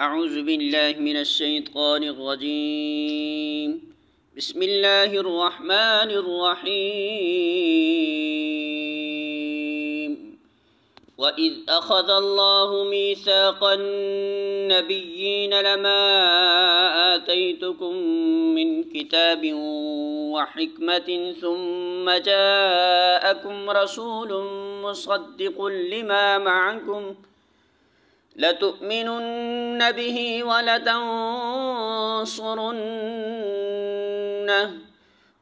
اعوذ باللہ من الشیطان الرجیم بسم اللہ الرحمن الرحیم وَإِذْ أَخَذَ اللَّهُ مِيثَاقَ النَّبِيِّينَ لَمَا آتَيْتُكُم مِّن كِتَابٍ وَحِكْمَةٍ ثُمَّ جَاءَكُمْ رَسُولٌ مُّصَدِّقٌ لِّمَا مَعَكُمْ لَتُؤْمِنُنَّ بِهِ وَلَتَنصُرُنَّهُ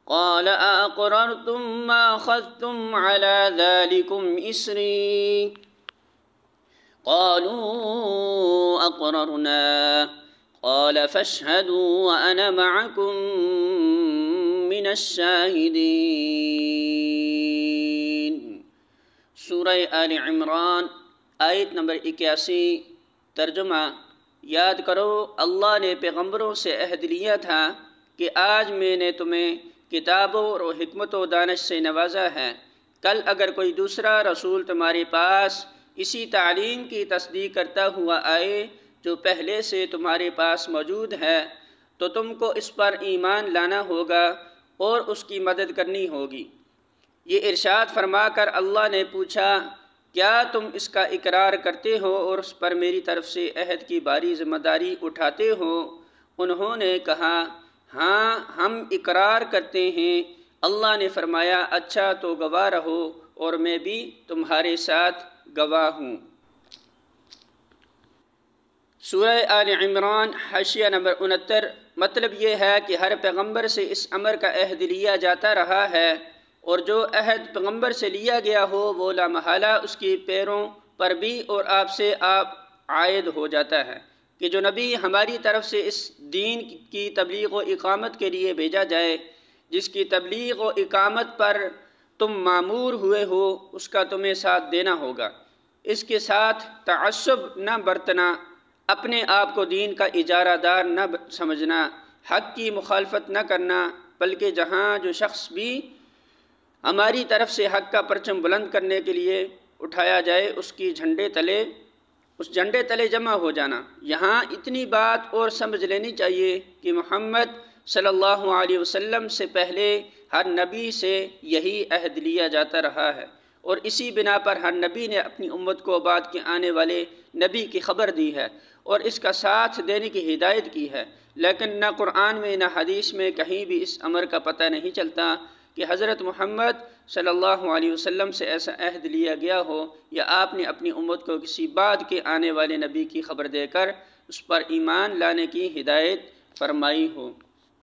قَالَ أَأَقْرَرْتُمْ مَا أَخَذْتُمْ عَلَى ذَلِكُمْ إِصْرِي قَالُوا أَقْرَرْنَا قَالَ فَاشْهَدُوا وَأَنَا مَعَكُمْ مِنَ الشَّاهِدِينَ۔ سورہ آل عمران آیت نمبر 81۔ ترجمہ: یاد کرو اللہ نے پیغمبروں سے عہد لیا تھا کہ آج میں نے تمہیں کتابوں اور حکمت و دانش سے نوازا ہے۔ کل اگر کوئی دوسرا رسول تمہارے پاس اسی تعلیم کی تصدیق کرتا ہوا آئے جو پہلے سے تمہارے پاس موجود ہے تو تم کو اس پر ایمان لانا ہوگا اور اس کی مدد کرنی ہوگی۔ یہ ارشاد فرما کر اللہ نے پوچھا، کیا تم اس کا اقرار کرتے ہو اور اس پر میری طرف سے عہد کی باری ذمہ داری اٹھاتے ہو؟ انہوں نے کہا، ہاں ہم اقرار کرتے ہیں۔ اللہ نے فرمایا، اچھا تو گواہ رہو اور میں بھی تمہارے ساتھ گواہ ہوں۔ سورہ آل عمران حاشیہ نمبر 69۔ مطلب یہ ہے کہ ہر پیغمبر سے اس امر کا عہد لیا جاتا رہا ہے، اور جو عہد پیغمبر سے لیا گیا ہو وہ لامحالہ اس کی پیروں پر بھی اور آپ سے عائد ہو جاتا ہے کہ جو نبی ہماری طرف سے اس دین کی تبلیغ و اقامت کے لیے بھیجا جائے، جس کی تبلیغ و اقامت پر تم مامور ہوئے ہو، اس کا تمہیں ساتھ دینا ہوگا۔ اس کے ساتھ تعصب نہ برتنا، اپنے آپ کو دین کا اجارہ دار نہ سمجھنا، حق کی مخالفت نہ کرنا، بلکہ جہاں جو شخص بھی ہماری طرف سے حق کا پرچم بلند کرنے کے لیے اٹھایا جائے اس جھنڈے تلے جمع ہو جانا۔ یہاں اتنی بات اور سمجھ لینی چاہیے کہ محمد صلی اللہ علیہ وسلم سے پہلے ہر نبی سے یہی عہد لیا جاتا رہا ہے، اور اسی بنا پر ہر نبی نے اپنی امت کو بعد کے آنے والے نبی کی خبر دی ہے اور اس کا ساتھ دینے کی ہدایت کی ہے، لیکن نہ قرآن میں نہ حدیث میں کہیں بھی اس امر کا پتہ نہیں چلتا کہ حضرت محمد صلی اللہ علیہ وسلم سے ایسا عہد لیا گیا ہو یا آپ نے اپنی امت کو کسی بعد کے آنے والے نبی کی خبر دے کر اس پر ایمان لانے کی ہدایت فرمائی ہو۔